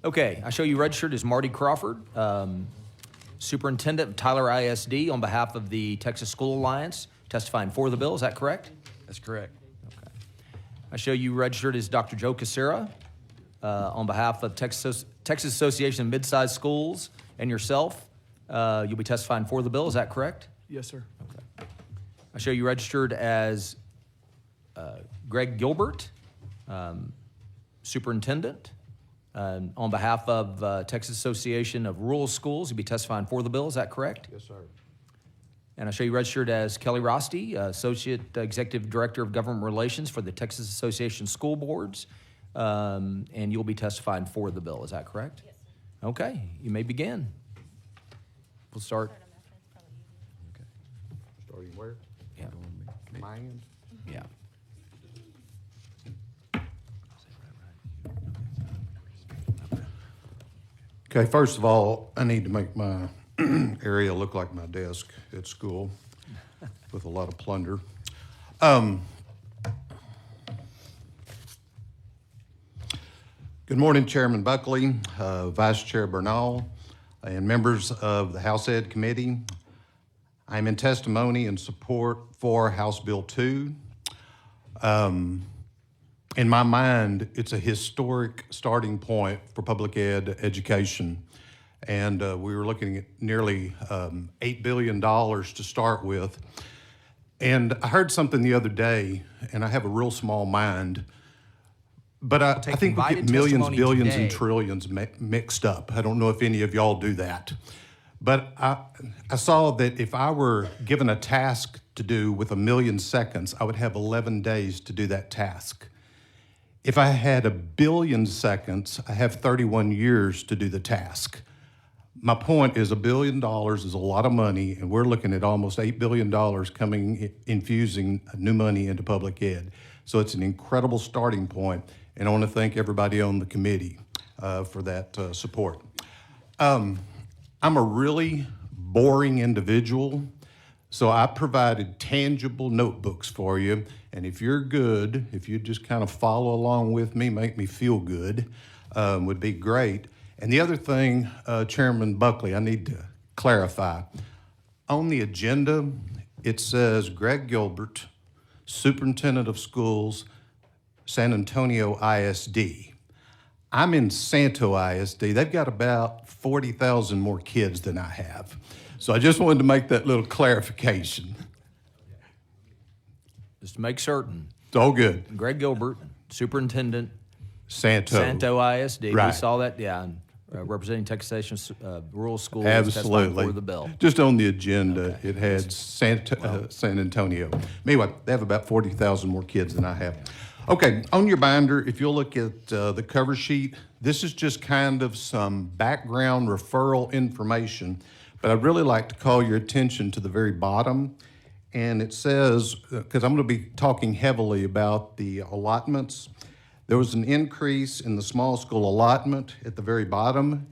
Okay, I show you registered as Marty Crawford, Superintendent of Tyler ISD on behalf of the Texas School Alliance, testifying for the bill. Is that correct? That's correct. Okay. I show you registered as Dr. Joe Casera on behalf of Texas Association of Mid-Sized Schools and yourself. You'll be testifying for the bill. Is that correct? Yes, sir. Okay. I show you registered as Greg Gilbert, Superintendent. On behalf of Texas Association of Rural Schools, you'll be testifying for the bill. Is that correct? Yes, sir. And I show you registered as Kelly Rosti, Associate Executive Director of Government Relations for the Texas Association of School Boards, and you'll be testifying for the bill. Is that correct? Yes, sir. Okay, you may begin. We'll start. Okay. Starting where? Yeah. My end? Yeah. Okay, first of all, I need to make my area look like my desk at school with a lot of plunder. Good morning, Chairman Buckley, Vice Chair Bernal, and members of the House Ed Committee. I'm in testimony in support for House Bill 2. In my mind, it's a historic starting point for public ed education. And we were looking at nearly $8 billion to start with. And I heard something the other day, and I have a real small mind, but I think we get millions, billions, and trillions mixed up. I don't know if any of y'all do that. But I saw that if I were given a task to do with 1 million seconds, I would have 11 days to do that task. If I had 1 billion seconds, I have 31 years to do the task. My point is $1 billion is a lot of money, and we're looking at almost $8 billion infusing new money into public ed. So it's an incredible starting point, and I want to thank everybody on the committee for that support. I'm a really boring individual, so I provided tangible notebooks for you. And if you're good, if you just kind of follow along with me, make me feel good, would be great. And the other thing, Chairman Buckley, I need to clarify. On the agenda, it says Greg Gilbert, Superintendent of Schools, San Antonio ISD. I'm in Santo ISD. They've got about 40,000 more kids than I have. So I just wanted to make that little clarification. Just to make certain. It's all good. Greg Gilbert, Superintendent, Santo ISD. Right. We saw that, yeah, representing Texas Station Rural Schools. Absolutely. For the bill. Just on the agenda, Okay. it had San Antonio. Anyway, they have about 40,000 more kids than I have. Okay, on your binder, if you'll look at the cover sheet, this is just kind of some background referral information, but I'd really like to call your attention to the very bottom. And it says, because I'm going to be talking heavily about the allotments, there was an increase in the small school allotment at the very bottom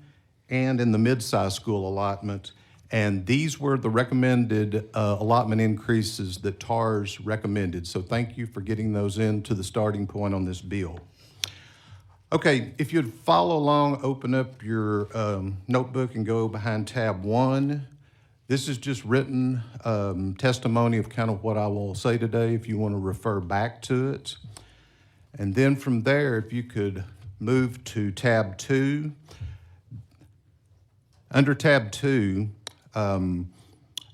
and in the mid-sized school allotment. And these were the recommended allotment increases that TARS recommended. So thank you for getting those into the starting point on this bill. Okay, if you'd follow along, open up your notebook and go behind tab 1. This is just written testimony of kind of what I will say today if you want to refer back to it. And then from there, if you could move to tab 2. Under tab 2,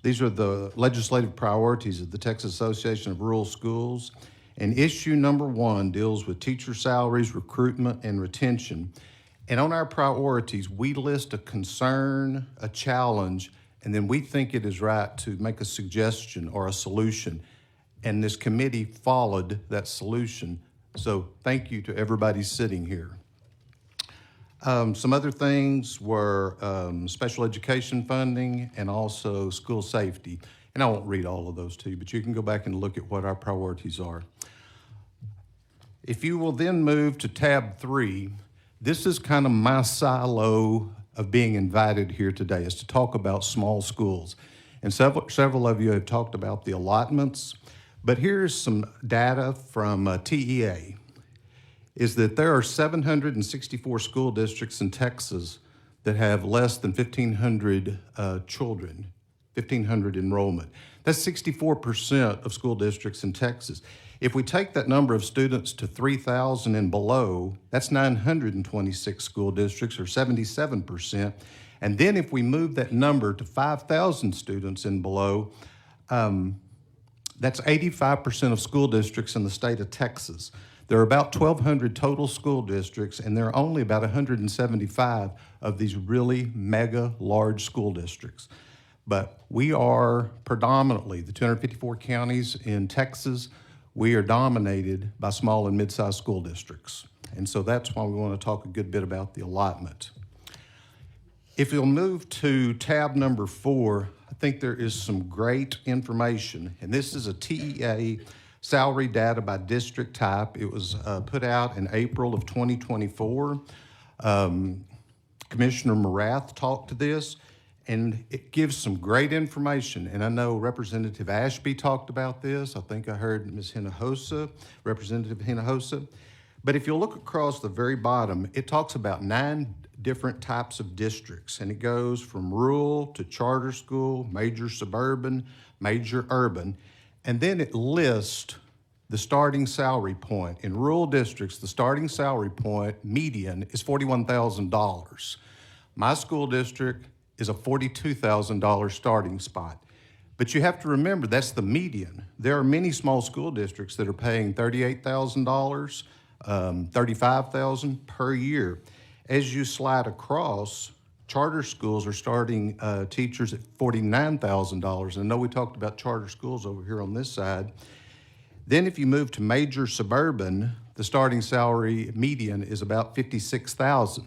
these are the legislative priorities of the Texas Association of Rural Schools. And issue number 1 deals with teacher salaries, recruitment, and retention. And on our priorities, we list a concern, a challenge, and then we think it is right to make a suggestion or a solution. And this committee followed that solution. So thank you to everybody sitting here. Some other things were special education funding and also school safety. And I won't read all of those to you, but you can go back and look at what our priorities are. If you will then move to tab 3, this is kind of my silo of being invited here today, is to talk about small schools. And several of you have talked about the allotments, but here's some data from TEA. is that there are 764 school districts in Texas that have less than 1,500 children, 1,500 enrollment. That's 64% of school districts in Texas. If we take that number of students to 3,000 and below, that's 926 school districts, or 77%. And then if we move that number to 5,000 students and below, that's 85% of school districts in the state of Texas. There are about 1,200 total school districts, and there are only about 175 of these really mega large school districts. But we are predominantly, the 254 counties in Texas, we are dominated by small and mid-sized school districts. And so that's why we want to talk a good bit about the allotment. If you'll move to tab number 4, I think there is some great information. And this is a TEA salary data by district type. It was put out in April of 2024. Commissioner Morath talked to this, and it gives some great information. And I know Representative Ashby talked about this. I think I heard Ms. Hinojosa, Representative Hinojosa. But if you look across the very bottom, it talks about 9 different types of districts, and it goes from rural to charter school, major suburban, major urban, and then it lists the starting salary point. In rural districts, the starting salary point median is $41,000. My school district is a $42,000 starting spot. But you have to remember, that's the median. There are many small school districts that are paying $38,000, $35,000 per year. As you slide across, charter schools are starting teachers at $49,000. I know we talked about charter schools over here on this side. Then if you move to major suburban, the starting salary median is about $56,000.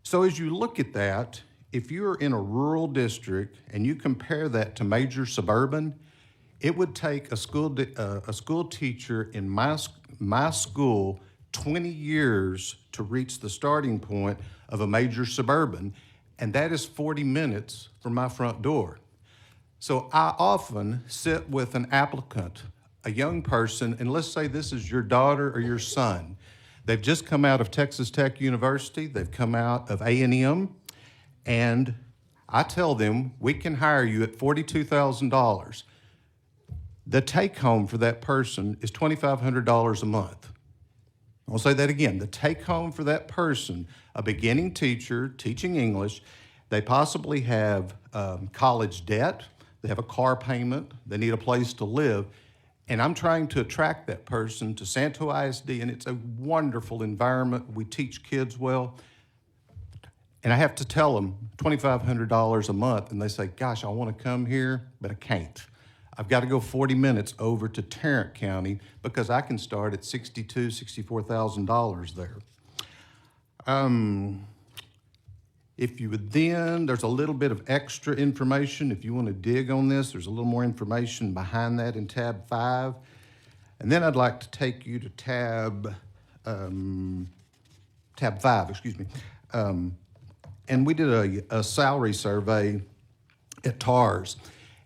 So as you look at that, if you're in a rural district and you compare that to major suburban, it would take a school teacher in my school 20 years to reach the starting point of a major suburban, and that is 40 minutes from my front door. So I often sit with an applicant, a young person, and let's say this is your daughter or your son. They've just come out of Texas Tech University, they've come out of A&M, and I tell them, we can hire you at $42,000. The take home for that person is $2,500 a month. I'll say that again. The take home for that person, a beginning teacher teaching English, they possibly have college debt, they have a car payment, they need a place to live, and I'm trying to attract that person to Santo ISD, and it's a wonderful environment. We teach kids well. And I have to tell them $2,500 a month, and they say, gosh, I want to come here, but I can't. I've got to go 40 minutes over to Tarrant County because I can start at $62,000, $64,000 there. If you would then, there's a little bit of extra information. If you want to dig on this, there's a little more information behind that in tab 5. And then I'd like to take you to tab 5, excuse me. And we did a salary survey at TARS,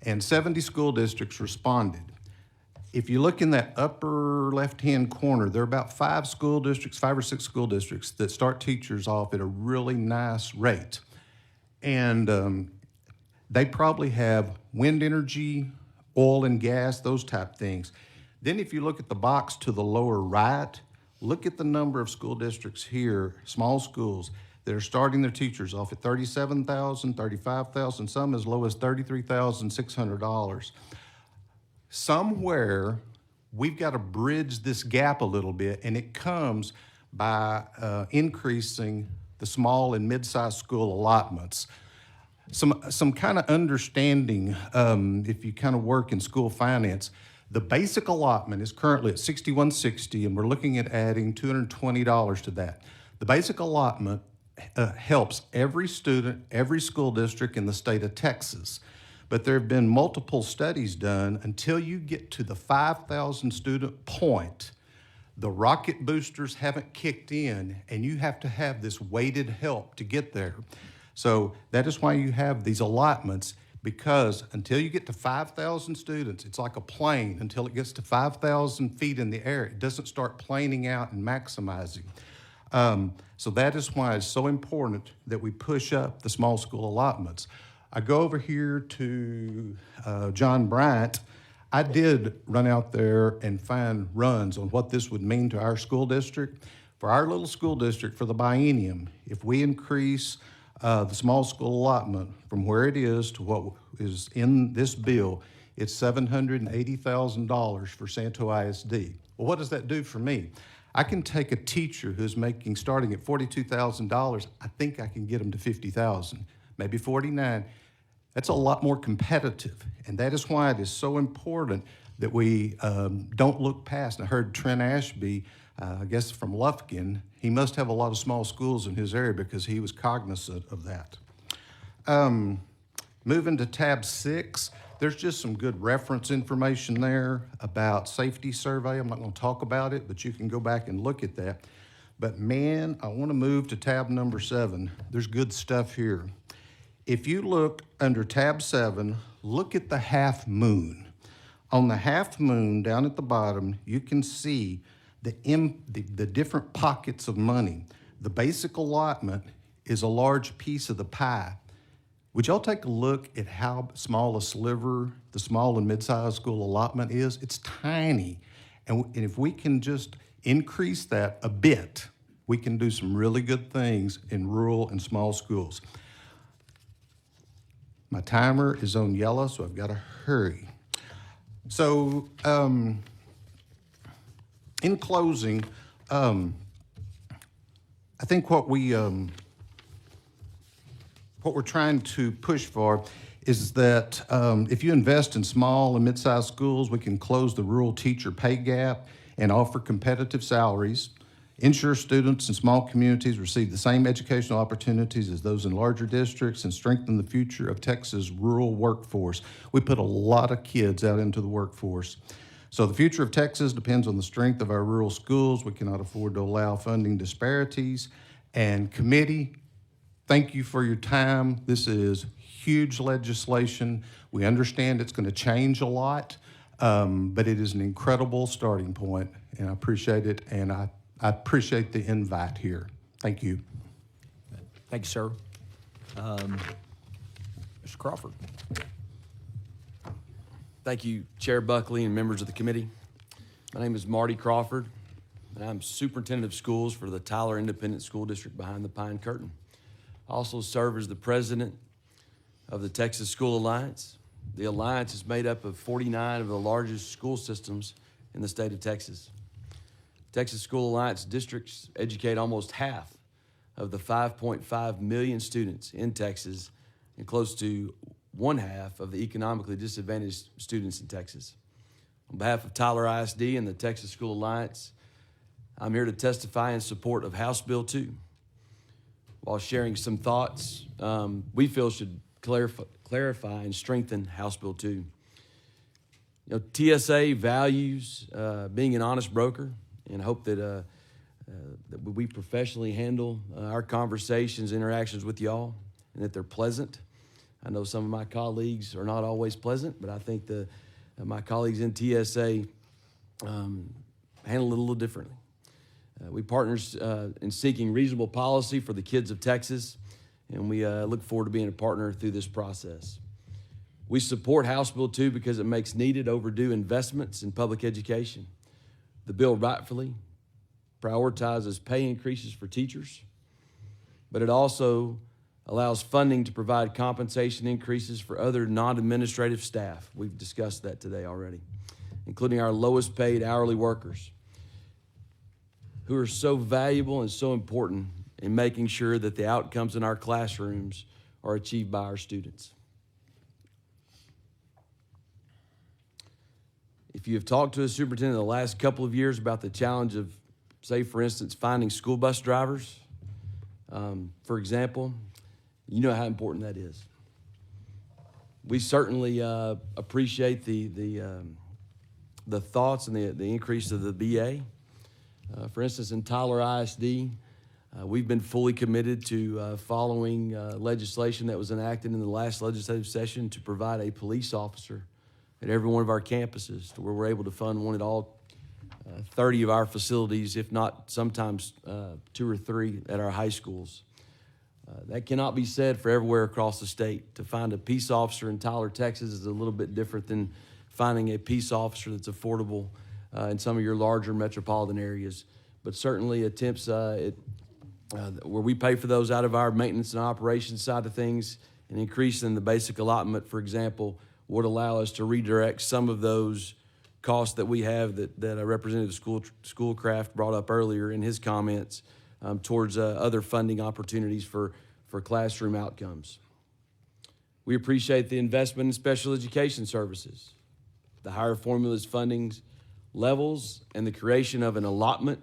and 70 school districts responded. If you look in that upper left-hand corner, there are about 5 or 6 school districts that start teachers off at a really nice rate. And they probably have wind energy, oil and gas, those type things. Then if you look at the box to the lower right, look at the number of school districts here, small schools, that are starting their teachers off at $37,000, $35,000, some as low as $33,600. Somewhere, we've got to bridge this gap a little bit, and it comes by increasing the small and mid-sized school allotments. Some kind of understanding, if you kind of work in school finance, the basic allotment is currently at $61.60, and we're looking at adding $220 to that. The basic allotment helps every student, every school district in the state of Texas. But there have been multiple studies done. Until you get to the 5,000 student point, the rocket boosters haven't kicked in, and you have to have this weighted help to get there. So that is why you have these allotments. because until you get to 5,000 students, it's like a plane. Until it gets to 5,000 feet in the air, it doesn't start planing out and maximizing. So that is why it's so important that we push up the small school allotments. I go over here to John Bryant. I did run out there and find runs on what this would mean to our school district. For our little school district, for the biennium, if we increase the small school allotment from where it is to what is in this bill, it's $780,000 for Santo ISD. Well, what does that do for me? I can take a teacher who's making, starting at $42,000, I think I can get them to $50,000, maybe $49,000. That's a lot more competitive, and that is why it is so important that we don't look past. And I heard Trent Ashby, I guess from Lufkin, he must have a lot of small schools in his area because he was cognizant of that. Moving to tab 6, there's just some good reference information there about safety survey. I'm not going to talk about it, but you can go back and look at that. But man, I want to move to tab number 7. There's good stuff here. If you look under tab 7, look at the half moon. On the half moon down at the bottom, you can see the different pockets of money. The basic allotment is a large piece of the pie. Would y'all take a look at how small a sliver the small and mid-sized school allotment is? It's tiny. And if we can just increase that a bit, we can do some really good things in rural and small schools. My timer is on yellow, so I've got to hurry. So, in closing, I think what we're trying to push for is that if you invest in small and mid-sized schools, we can close the rural teacher pay gap and offer competitive salaries, ensure students in small communities receive the same educational opportunities as those in larger districts, and strengthen the future of Texas' rural workforce. We put a lot of kids out into the workforce. So the future of Texas depends on the strength of our rural schools. We cannot afford to allow funding disparities. And committee, thank you for your time. This is huge legislation. We understand it's going to change a lot, but it is an incredible starting point, and I appreciate it, and I appreciate the invite here. Thank you. Thank you, sir. Mr. Crawford. Thank you, Chair Buckley and members of the committee. My name is Marty Crawford, and I'm Superintendent of Schools for the Tyler Independent School District behind the Pine Curtain. I also serve as the President of the Texas School Alliance. The Alliance is made up of 49 of the largest school systems in the state of Texas. Texas School Alliance districts educate almost half of the 5.5 million students in Texas and close to one half of the economically disadvantaged students in Texas. On behalf of Tyler ISD and the Texas School Alliance, I'm here to testify in support of House Bill 2 while sharing some thoughts we feel should clarify and strengthen House Bill 2. You know, TSA values being an honest broker, and hope that we professionally handle our conversations, interactions with y'all, and that they're pleasant. I know some of my colleagues are not always pleasant, but I think my colleagues in TSA handle it a little differently. We partners in seeking reasonable policy for the kids of Texas, and we look forward to being a partner through this process. We support House Bill 2 because it makes needed, overdue investments in public education. The bill rightfully prioritizes pay increases for teachers, but it also allows funding to provide compensation increases for other non-administrative staff. We've discussed that today already, including our lowest paid hourly workers, who are so valuable and so important in making sure that the outcomes in our classrooms are achieved by our students. If you have talked to a superintendent in the last couple of years about the challenge of, say, for instance, finding school bus drivers, for example, you know how important that is. We certainly appreciate the thoughts and the increase of the BA. For instance, in Tyler ISD, We've been fully committed to following legislation that was enacted in the last legislative session to provide a police officer at every one of our campuses, to where we're able to fund one at all 30 of our facilities, if not sometimes 2 or 3 at our high schools. That cannot be said for everywhere across the state. To find a peace officer in Tyler, Texas is a little bit different than finding a peace officer that's affordable in some of your larger metropolitan areas. But certainly attempts where we pay for those out of our maintenance and operations side of things, and increasing the basic allotment, for example, would allow us to redirect some of those costs that we have that Representative Schoolcraft brought up earlier in his comments towards other funding opportunities for classroom outcomes. We appreciate the investment in special education services, the higher formulas funding levels, and the creation of an allotment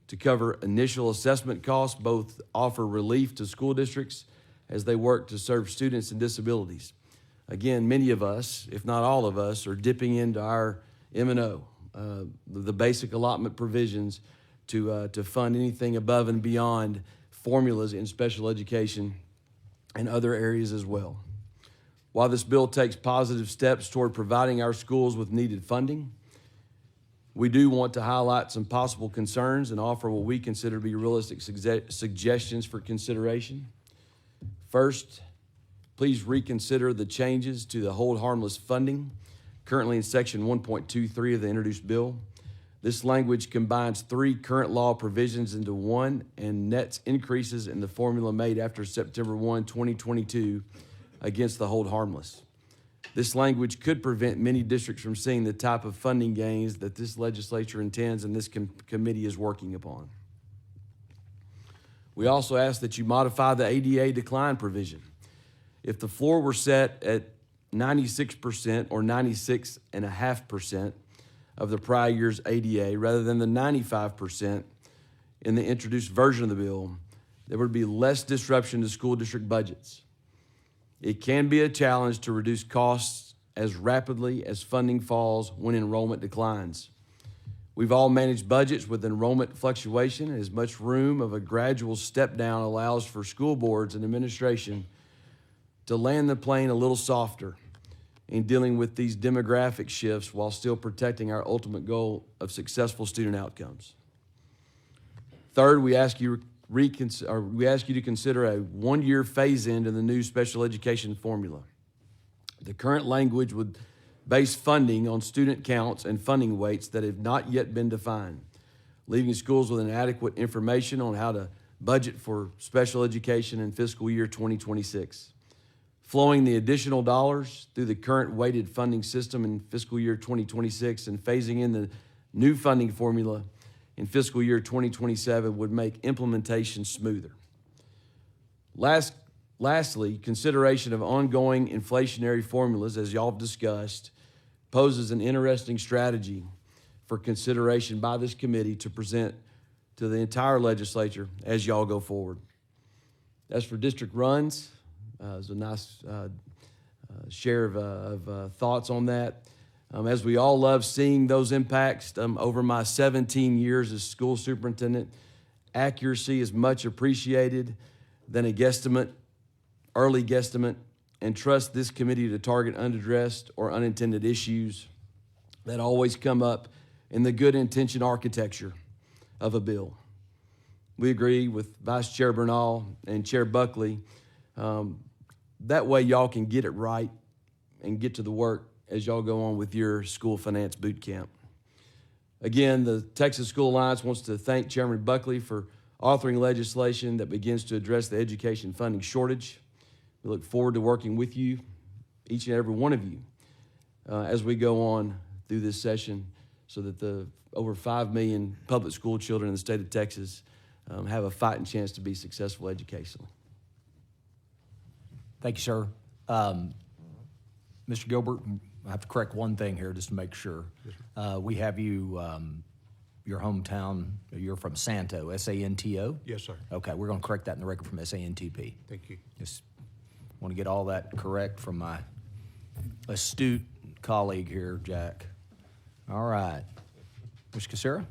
to cover initial assessment costs. Both offer relief to school districts as they work to serve students and disabilities. Again, many of us, if not all of us, are dipping into our M&O, the basic allotment provisions to fund anything above and beyond formulas in special education and other areas as well. While this bill takes positive steps toward providing our schools with needed funding, we do want to highlight some possible concerns and offer what we consider to be realistic suggestions for consideration. First, please reconsider the changes to the hold harmless funding currently in Section 1.23 of the introduced bill. This language combines 3 current law provisions into one and nets increases in the formula made after September 1, 2022 against the hold harmless. This language could prevent many districts from seeing the type of funding gains that this legislature intends and this committee is working upon. We also ask that you modify the ADA decline provision. If the floor were set at 96% or 96.5% of the prior year's ADA rather than the 95% in the introduced version of the bill, there would be less disruption to school district budgets. It can be a challenge to reduce costs as rapidly as funding falls when enrollment declines. We've all managed budgets with enrollment fluctuation, and as much room of a gradual step down allows for school boards and administration to land the plane a little softer in dealing with these demographic shifts while still protecting our ultimate goal of successful student outcomes. Third, we ask you to consider a 1-year phase-in to the new special education formula. The current language would base funding on student counts and funding weights that have not yet been defined, leaving schools with inadequate information on how to budget for special education in fiscal year 2026. Flowing the additional dollars through the current weighted funding system in fiscal year 2026 and phasing in the new funding formula in fiscal year 2027 would make implementation smoother. Lastly, consideration of ongoing inflationary formulas, as y'all have discussed, poses an interesting strategy for consideration by this committee to present to the entire legislature as y'all go forward. As for district runs, there's a nice share of thoughts on that. As we all love seeing those impacts, over my 17 years as school superintendent, accuracy is much appreciated than a guesstimate, early guesstimate, and trust this committee to target unaddressed or unintended issues that always come up in the good intention architecture of a bill. We agree with Vice Chair Bernal and Chair Buckley. That way y'all can get it right and get to the work as y'all go on with your school finance boot camp. Again, the Texas School Alliance wants to thank Chairman Buckley for authoring legislation that begins to address the education funding shortage. We look forward to working with you, each and every one of you, as we go on through this session so that the over 5 million public school children in the state of Texas have a fighting chance to be successful educationally. Thank you, sir. Mr. Gilbert, I have to correct one thing here just to make sure. We have you, your hometown, you're from Santo, S-A-N-T-O? Yes, sir. Okay, we're going to correct that in the record from S-A-N-T-P. Thank you. Just want to get all that correct from my astute colleague here, Jack. All right. Mr. Casera?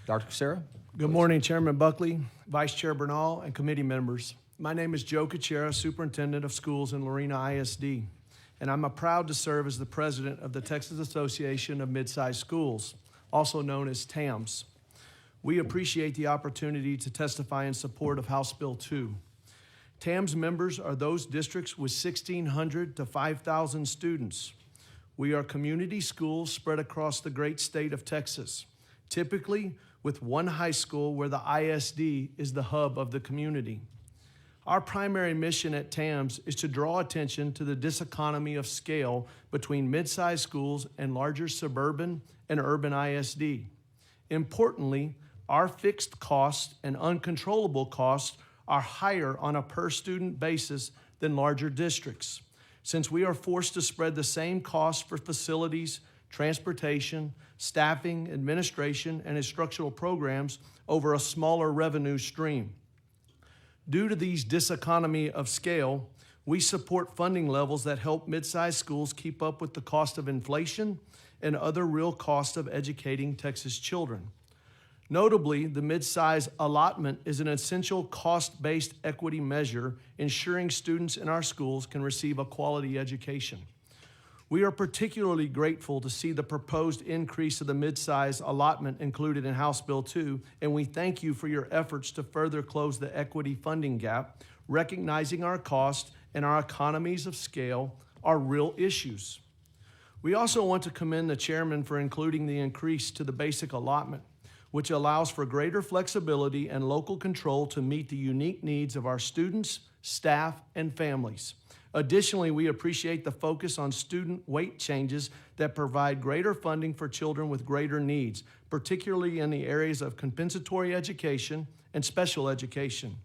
Dr. Casera? Good morning, Chairman Buckley, Vice Chair Bernal, and committee members. My name is Joe Kuchera, Superintendent of Schools in Lorena ISD, and I'm proud to serve as the president of the Texas Association of Mid-Sized Schools, also known as TAMS. We appreciate the opportunity to testify in support of House Bill 2. TAMS members are those districts with 1,600 to 5,000 students. We are community schools spread across the great state of Texas, typically with one high school where the ISD is the hub of the community. Our primary mission at TAMS is to draw attention to the diseconomy of scale between mid-sized schools and larger suburban and urban ISD. Importantly, our fixed costs and uncontrollable costs are higher on a per-student basis than larger districts, since we are forced to spread the same costs for facilities, transportation, staffing, administration, and instructional programs over a smaller revenue stream. Due to these diseconomy of scale, we support funding levels that help mid-sized schools keep up with the cost of inflation and other real costs of educating Texas children. Notably, the mid-size allotment is an essential cost-based equity measure ensuring students in our schools can receive a quality education. We are particularly grateful to see the proposed increase of the mid-size allotment included in House Bill 2, and we thank you for your efforts to further close the equity funding gap, recognizing our cost and our economies of scale are real issues. We also want to commend the chairman for including the increase to the basic allotment, which allows for greater flexibility and local control to meet the unique needs of our students, staff, and families. Additionally, we appreciate the focus on student weight changes that provide greater funding for children with greater needs, particularly in the areas of compensatory education and special education.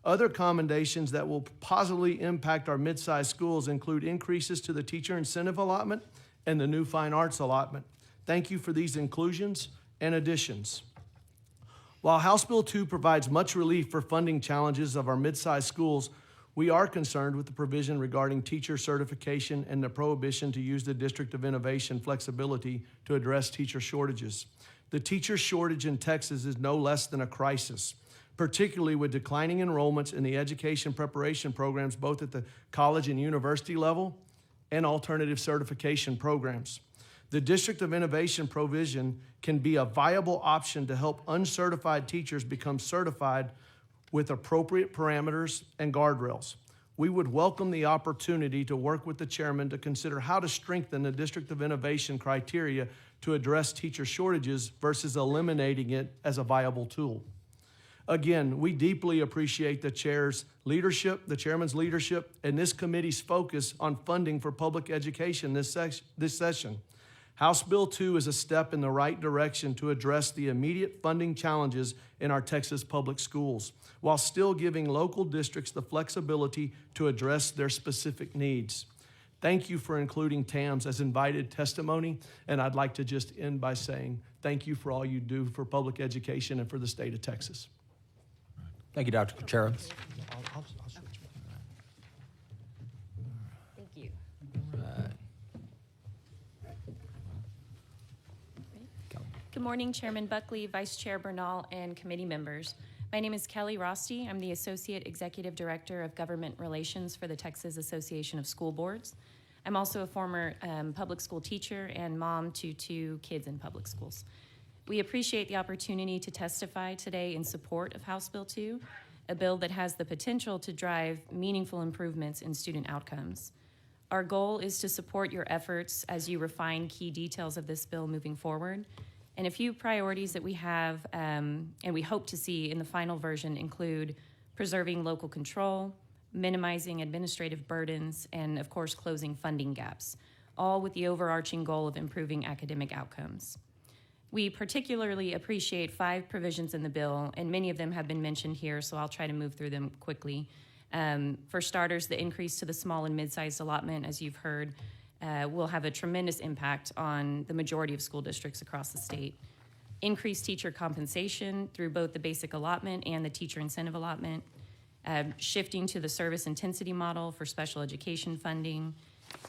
Other commendations that will positively impact our mid-sized schools include increases to the teacher incentive allotment and the new fine arts allotment. Thank you for these inclusions and additions. While House Bill 2 provides much relief for funding challenges of our mid-sized schools, we are concerned with the provision regarding teacher certification and the prohibition to use the District of Innovation flexibility to address teacher shortages. The teacher shortage in Texas is no less than a crisis, particularly with declining enrollments in the education preparation programs both at the college and university level and alternative certification programs. The District of Innovation provision can be a viable option to help uncertified teachers become certified with appropriate parameters and guardrails. We would welcome the opportunity to work with the chairman to consider how to strengthen the District of Innovation criteria to address teacher shortages versus eliminating it as a viable tool. Again, we deeply appreciate the chairman's leadership, and this committee's focus on funding for public education this session. House Bill 2 is a step in the right direction to address the immediate funding challenges in our Texas public schools, while still giving local districts the flexibility to address their specific needs. Thank you for including TAMS as invited testimony, and I'd like to just end by saying thank you for all you do for public education and for the state of Texas. Thank you, Dr. Kuchera. Thank you. Good morning, Chairman Buckley, Vice Chair Bernal, and committee members. My name is Kelly Rosti. I'm the Associate Executive Director of Government Relations for the Texas Association of School Boards. I'm also a former public school teacher and mom to 2 kids in public schools. We appreciate the opportunity to testify today in support of House Bill 2, a bill that has the potential to drive meaningful improvements in student outcomes. Our goal is to support your efforts as you refine key details of this bill moving forward. And a few priorities that we have and we hope to see in the final version include preserving local control, minimizing administrative burdens, and of course closing funding gaps, all with the overarching goal of improving academic outcomes. We particularly appreciate 5 provisions in the bill, and many of them have been mentioned here, so I'll try to move through them quickly. For starters, the increase to the small and mid-sized allotment, as you've heard, will have a tremendous impact on the majority of school districts across the state. Increased teacher compensation through both the basic allotment and the teacher incentive allotment, shifting to the service intensity model for special education funding,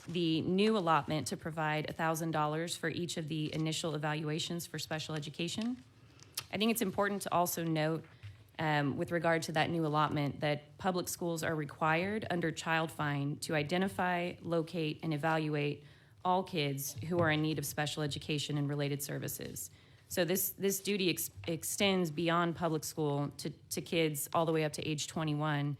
the new allotment to provide $1,000 for each of the initial evaluations for special education, I think it's important to also note with regard to that new allotment that public schools are required under child find to identify, locate, and evaluate all kids who are in need of special education and related services. So this duty extends beyond public school to kids all the way up to age 21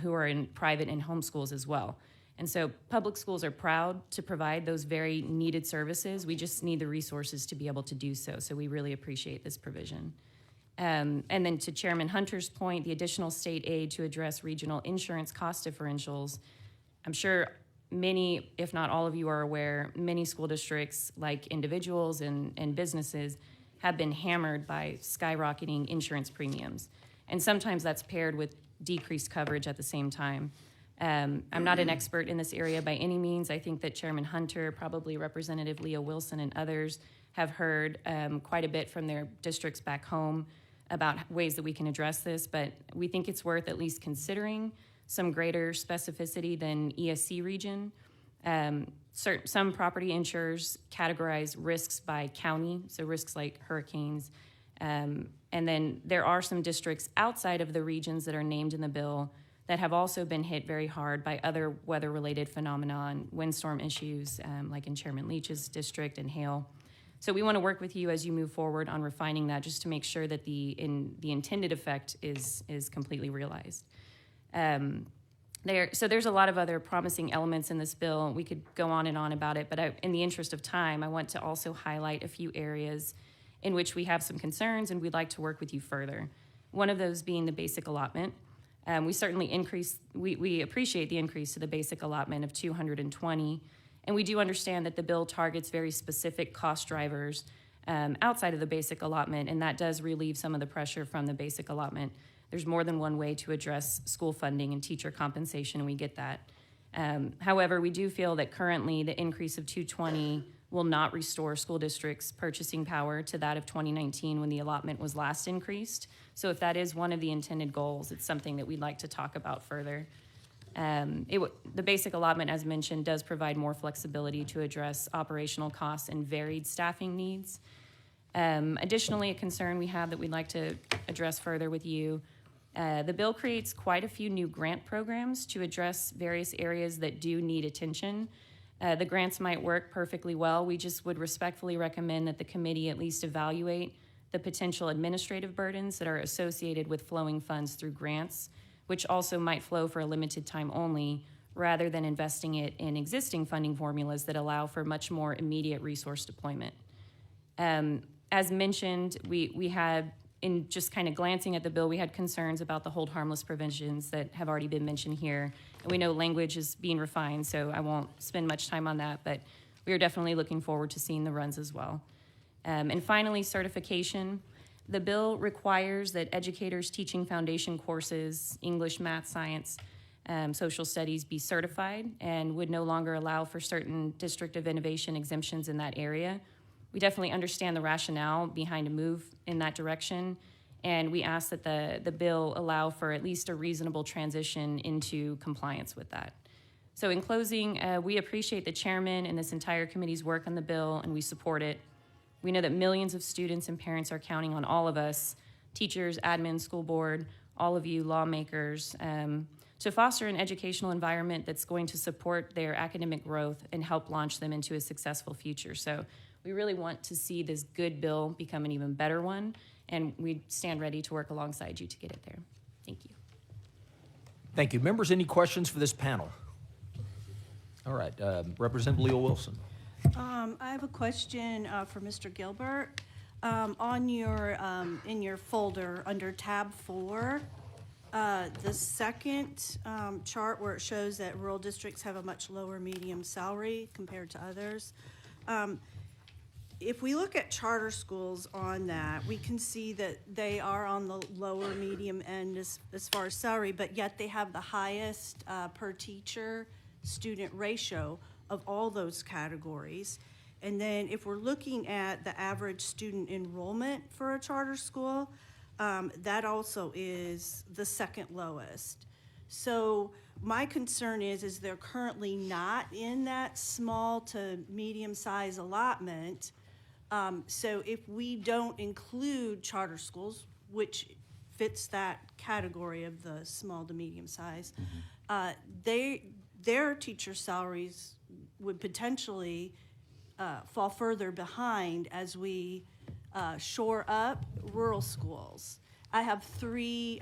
who are in private and home schools as well. And so public schools are proud to provide those very needed services. We just need the resources to be able to do so. So we really appreciate this provision. And then to Chairman Hunter's point, the additional state aid to address regional insurance cost differentials. I'm sure many, if not all of you are aware, many school districts, like individuals and businesses, have been hammered by skyrocketing insurance premiums. And sometimes that's paired with decreased coverage at the same time. I'm not an expert in this area by any means. I think that Chairman Hunter, probably Representative Leo Wilson, and others have heard quite a bit from their districts back home about ways that we can address this, but we think it's worth at least considering some greater specificity than ESC region. Some property insurers categorize risks by county, so risks like hurricanes. And then there are some districts outside of the regions that are named in the bill that have also been hit very hard by other weather-related phenomena, windstorm issues, like in Chairman Leach's district and hail. So we want to work with you as you move forward on refining that, just to make sure that the intended effect is completely realized. So there's a lot of other promising elements in this bill. We could go on and on about it, but in the interest of time, I want to also highlight a few areas in which we have some concerns and we'd like to work with you further. One of those being the basic allotment. We certainly we appreciate the increase to the basic allotment of $220, and we do understand that the bill targets very specific cost drivers outside of the basic allotment, and that does relieve some of the pressure from the basic allotment. There's more than one way to address school funding and teacher compensation, and we get that. However, we do feel that currently the increase of $220 will not restore school districts' purchasing power to that of 2019 when the allotment was last increased. So if that is one of the intended goals, it's something that we'd like to talk about further. The basic allotment, as mentioned, does provide more flexibility to address operational costs and varied staffing needs. Additionally, a concern we have that we'd like to address further with you, the bill creates quite a few new grant programs to address various areas that do need attention. The grants might work perfectly well. We just would respectfully recommend that the committee at least evaluate the potential administrative burdens that are associated with flowing funds through grants, which also might flow for a limited time only, rather than investing it in existing funding formulas that allow for much more immediate resource deployment. As mentioned, we had, in just kind of glancing at the bill, we had concerns about the hold harmless provisions that have already been mentioned here. And we know language is being refined, so I won't spend much time on that, but we are definitely looking forward to seeing the runs as well. And finally, certification. The bill requires that educators teaching foundation courses, English, math, science, social studies be certified, and would no longer allow for certain District of Innovation exemptions in that area. We definitely understand the rationale behind a move in that direction, and we ask that the bill allow for at least a reasonable transition into compliance with that. So in closing, we appreciate the chairman and this entire committee's work on the bill, and we support it. We know that millions of students and parents are counting on all of us, teachers, admin, school board, all of you lawmakers, to foster an educational environment that's going to support their academic growth and help launch them into a successful future. So we really want to see this good bill become an even better one, and we stand ready to work alongside you to get it there. Thank you. Thank you. Members, any questions for this panel? All right, Representative Leo Wilson. I have a question for Mr. Gilbert. On your in your folder under tab 4, the second chart where it shows that rural districts have a much lower median salary compared to others. If we look at charter schools on that, we can see that they are on the lower medium end as far as salary, but yet they have the highest per teacher student ratio of all those categories. And then if we're looking at the average student enrollment for a charter school, that also is the second lowest. So my concern is they're currently not in that small to medium size allotment, So if we don't include charter schools, which fits that category of the small to medium size, their teacher salaries would potentially fall further behind as we shore up rural schools. I have three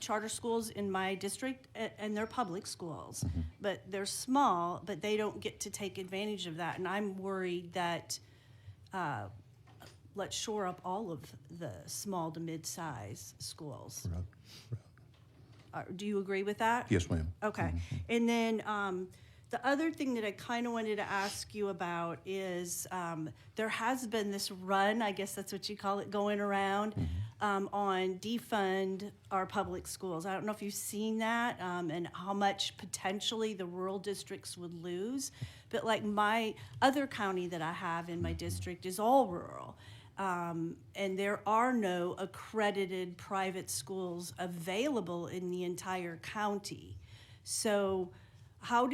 charter schools in my district, and they're public schools, but they're small, but they don't get to take advantage of that. And I'm worried that let's shore up all of the small to mid-size schools. Do you agree with that? Yes, ma'am. Okay. And then the other thing that I kind of wanted to ask you about is there has been this run, I guess that's what you call it, going around on defund our public schools. I don't know if you've seen that and how much potentially the rural districts would lose. But like my other county that I have in my district is all rural. And there are no accredited private schools available in the entire county. So how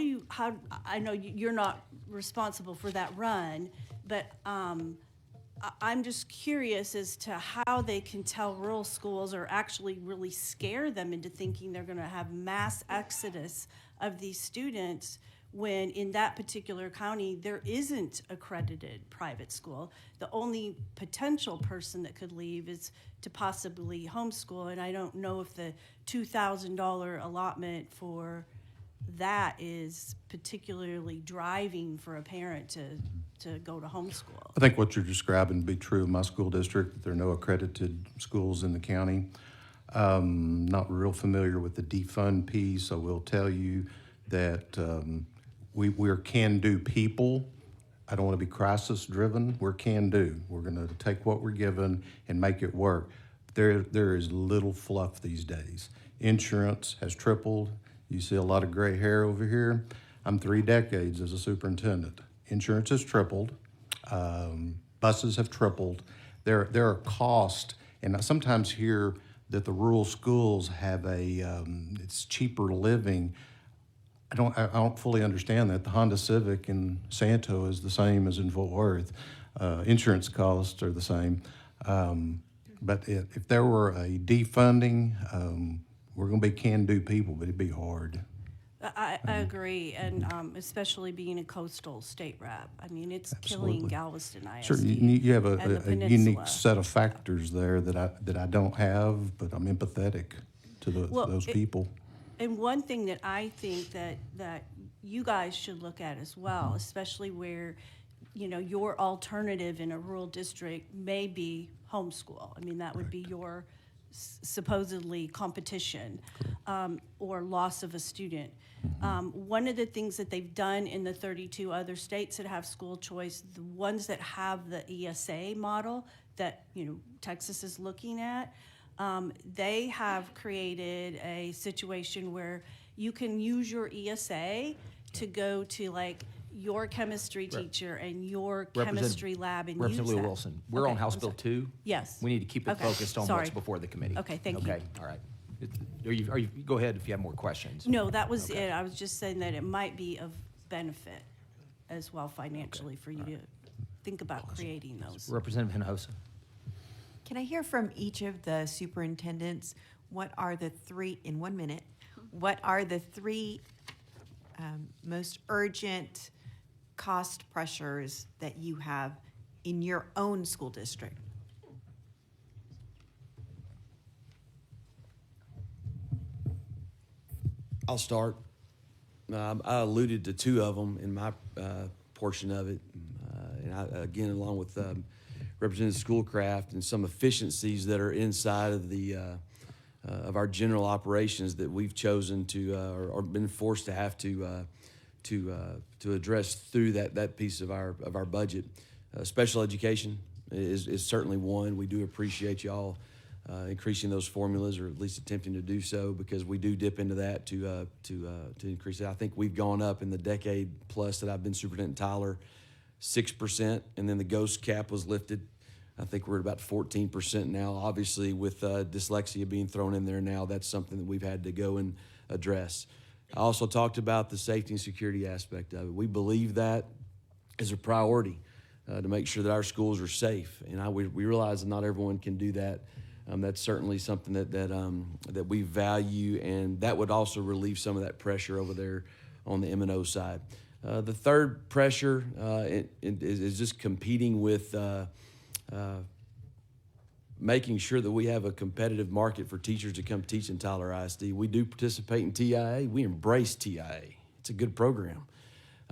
I know you're not responsible for that run, but I'm just curious as to how they can tell rural schools or actually really scare them into thinking they're going to have mass exodus of these students when in that particular county there isn't accredited private school. The only potential person that could leave is to possibly homeschool, and I don't know if the $2,000 allotment for that is particularly driving for a parent to go to homeschool. I think what you're describing would be true of my school district. There are no accredited schools in the county. Not real familiar with the defund piece. I will tell you that we're can-do people. I don't want to be crisis-driven. We're can-do. We're going to take what we're given and make it work. There is little fluff these days. Insurance has tripled. You see a lot of gray hair over here. I'm 3 decades as a superintendent. Insurance has tripled. Buses have tripled. There are costs, and I sometimes hear that the rural schools have it's cheaper living. I don't fully understand that. The Honda Civic in Santo is the same as in Fort Worth. Insurance costs are the same. But if there were a defunding, we're going to be can-do people, but it'd be hard. I agree, and especially being a coastal state rep. I mean, it's killing Absolutely. Galveston ISD. Sure, you have and the a unique peninsula. set of factors there that I don't have, but I'm empathetic to those people. And one thing that I think that you guys should look at as well, especially where, you know, your alternative in a rural district may be homeschool. I mean, that would be your supposedly competition or loss of a student. One of the things that they've done in the 32 other states that have school choice, the ones that have the ESA model that, you know, Texas is looking at, they have created a situation where you can use your ESA to go to like your chemistry teacher and your chemistry lab and use Representative that. Wilson, we're Okay, on House I'm Bill sorry. 2. Yes. We need to keep it Okay, focused on sorry. what's before the committee. Okay, thank you. Okay, all right. Go ahead if you have more questions. No, that was it. I was just saying that it might be of benefit as well financially for you to think about creating those. Representative Hinojosa. Can I hear from each of the superintendents, what are the three, in 1 minute, what are the three most urgent cost pressures that you have in your own school district? I'll start. I alluded to 2 of them in my portion of it. And I, again, along with Representative Schoolcraft and some efficiencies that are inside of the of our general operations that we've chosen to or been forced to have to address through that piece of our budget. Special education is certainly one. We do appreciate y'all increasing those formulas, or at least attempting to do so, because we do dip into that to increase it. I think we've gone up in the decade plus that I've been Superintendent Tyler 6%, and then the ghost cap was lifted. I think we're at about 14% now. Obviously, with dyslexia being thrown in there now, that's something that we've had to go and address. I also talked about the safety and security aspect of it. We believe that is a priority. to make sure that our schools are safe. And we realize that not everyone can do that. That's certainly something that we value, and that would also relieve some of that pressure over there on the M&O side. The third pressure is just competing with making sure that we have a competitive market for teachers to come teach in Tyler ISD. We do participate in TIA. We embrace TIA. It's a good program.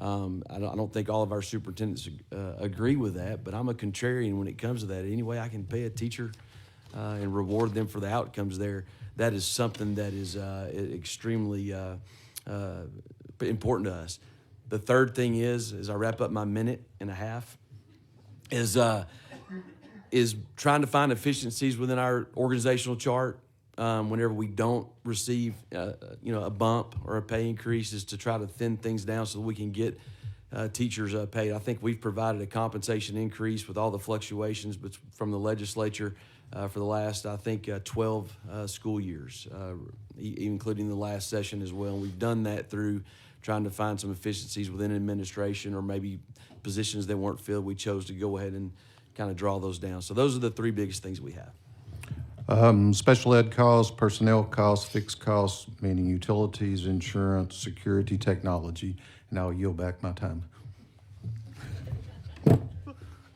I don't think all of our superintendents agree with that, but I'm a contrarian when it comes to that. Any way I can pay a teacher and reward them for the outcomes there, that is something that is extremely important to us. The third thing is, as I wrap up my minute and a half, is trying to find efficiencies within our organizational chart whenever we don't receive a bump or a pay increase, is to try to thin things down so that we can get teachers paid. I think we've provided a compensation increase with all the fluctuations from the legislature for the last, I think, 12 school years, including the last session as well. And we've done that through trying to find some efficiencies within administration, or maybe positions that weren't filled. We chose to go ahead and kind of draw those down. So those are the three biggest things we have. Special ed costs, personnel costs, fixed costs, meaning utilities, insurance, security, technology, and I'll yield back my time.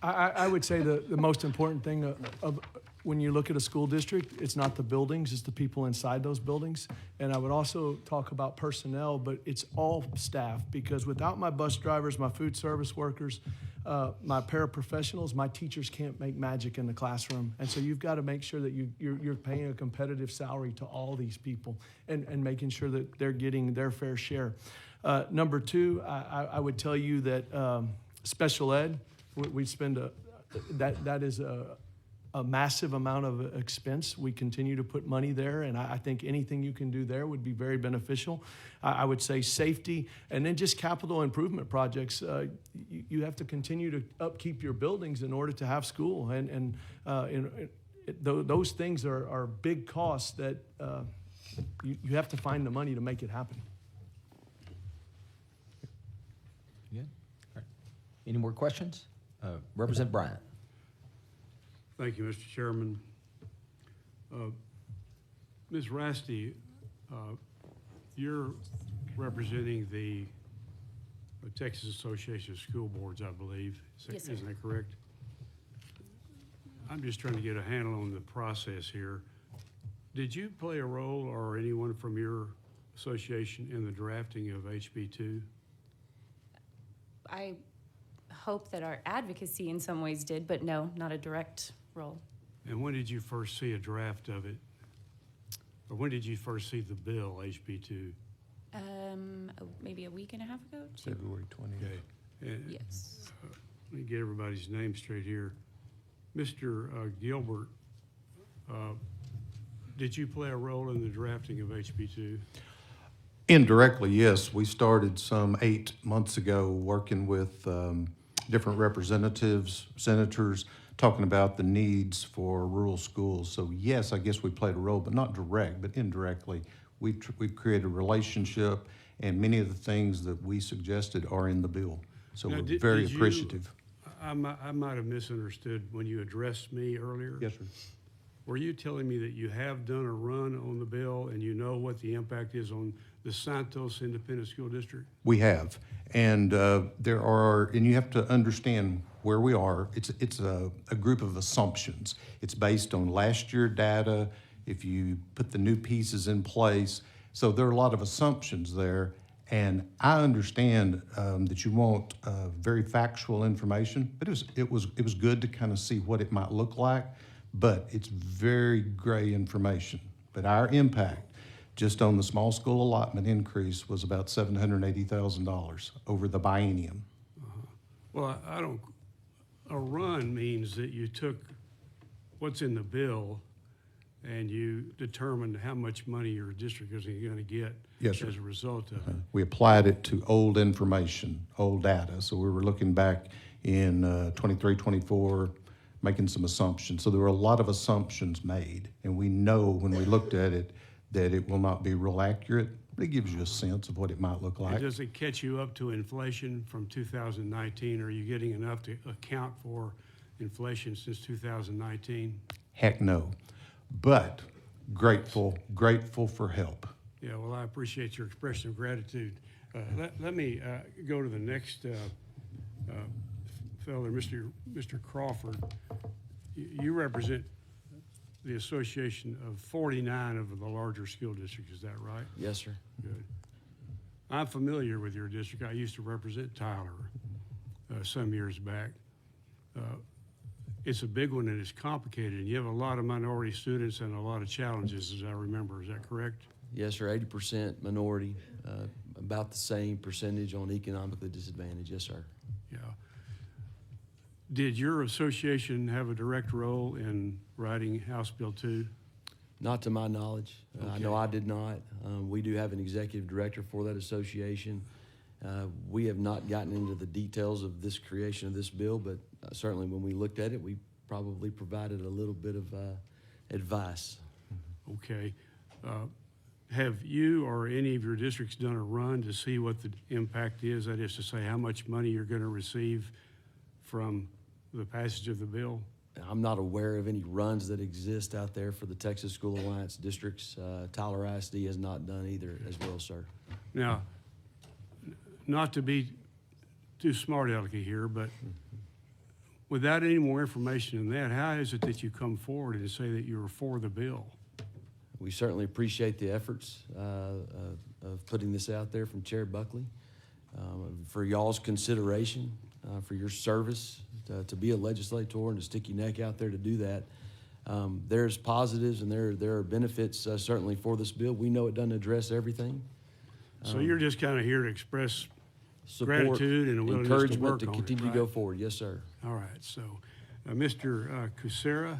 I would say the most important thing of when you look at a school district, it's not the buildings, it's the people inside those buildings. And I would also talk about personnel, but it's all staff, because without my bus drivers, my food service workers, my paraprofessionals, my teachers can't make magic in the classroom. And so you've got to make sure that you're paying a competitive salary to all these people and making sure that they're getting their fair share. Number two, I would tell you that special ed, we spend that is a massive amount of expense. We continue to put money there, and I think anything you can do there would be very beneficial. I would say safety, and then just capital improvement projects. You have to continue to upkeep your buildings in order to have school, and those things are big costs that you have to find the money to make it happen. Good. All right. Any more questions? Representative Bryant. Thank you, Mr. Chairman. Ms. Rasty, you're representing the Texas Association of School Boards, I believe. Yes, sir. Isn't that correct? I'm just trying to get a handle on the process here. Did you play a role, or anyone from your association, in the drafting of HB2? I hope that our advocacy in some ways did, but no, not a direct role. And when did you first see a draft of it? Or when did you first see the bill, HB2? Maybe a week and a half ago. February 20th. Okay. Yes. Let me get everybody's name straight here. Mr. Gilbert, did you play a role in the drafting of HB2? Indirectly, yes. We started some 8 months ago working with different representatives, senators, talking about the needs for rural schools. So yes, I guess we played a role, but not direct, but indirectly. We've created a relationship, and many of the things that we suggested are in the bill. So Now, we're very did you- appreciative. I might have misunderstood when you addressed me earlier. Yes, sir. Were you telling me that you have done a run on the bill and you know what the impact is on the Santos Independent School District? We have, and and you have to understand where we are. It's a group of assumptions. It's based on last year data. If you put the new pieces in place, so there are a lot of assumptions there. And I understand that you want very factual information, but it was good to kind of see what it might look like. But it's very gray information. But our impact, just on the small school allotment increase, was about $780,000 over the biennium. Well, a run means that you took what's in the bill and you determined how much money your district is going to get Yes, sir. as a result of it. We applied it to old information, old data. So we were looking back in 23, 24, making some assumptions. So there were a lot of assumptions made. And we know when we looked at it that it will not be real accurate, but it gives you a sense of what it might look And like. does it catch you up to inflation from 2019? Are you getting enough to account for inflation since 2019? Heck no. But grateful for help. Yeah, well, I appreciate your expression of gratitude. Let me go to the next fellow, Mr. Crawford. You represent the association of 49 of the larger school districts, is that right? Yes, sir. Good. I'm familiar with your district. I used to represent Tyler some years back. It's a big one and it's complicated, and you have a lot of minority students and a lot of challenges, as I remember. Is that correct? Yes, sir. 80% minority, about the same percentage on economically disadvantaged. Yes, sir. Yeah. Did your association have a direct role in writing House Bill 2? Not to my knowledge. I know I did not. We do have an executive director for that association. We have not gotten into the details of this creation of this bill, but certainly when we looked at it, we probably provided a little bit of advice. Okay. Have you or any of your districts done a run to see what the impact is? That is to say, how much money you're going to receive from the passage of the bill? I'm not aware of any runs that exist out there for the Texas School Alliance districts. Tyler ISD has not done either as well, sir. Now, not to be too smart alecky here, but without any more information than that, how is it that you come forward and say that you're for the bill? We certainly appreciate the efforts of putting this out there from Chair Buckley, for y'all's consideration, for your service to be a legislator and to stick your neck out there to do that. There's positives and there are benefits certainly for this bill. We know it doesn't address everything. So you're just kind of here to express Support, gratitude and a willingness to encouragement work to on it, continue right? to go forward. Yes, sir. All right, so Mr. Kucera,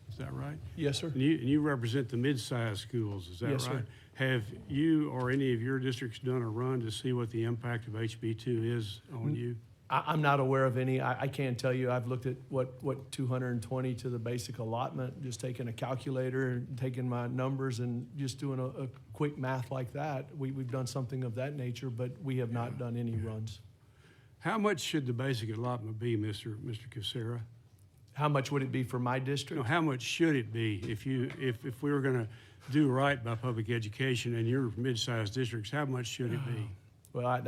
is that right? Yes, sir. And you represent the mid-sized schools, is that Yes, sir. right? Have you or any of your districts done a run to see what the impact of HB2 is on you? I'm not aware of any. I can't tell you. I've looked at what 220 to the basic allotment, just taking a calculator and taking my numbers and just doing a quick math like that. We've done something of that nature, but we have not done any runs. How much should the basic allotment be, Mr. Kucera? How much would it be for my No, district? how much should it be if we were going to do right by public education in your mid-sized districts? How much should it be? Well,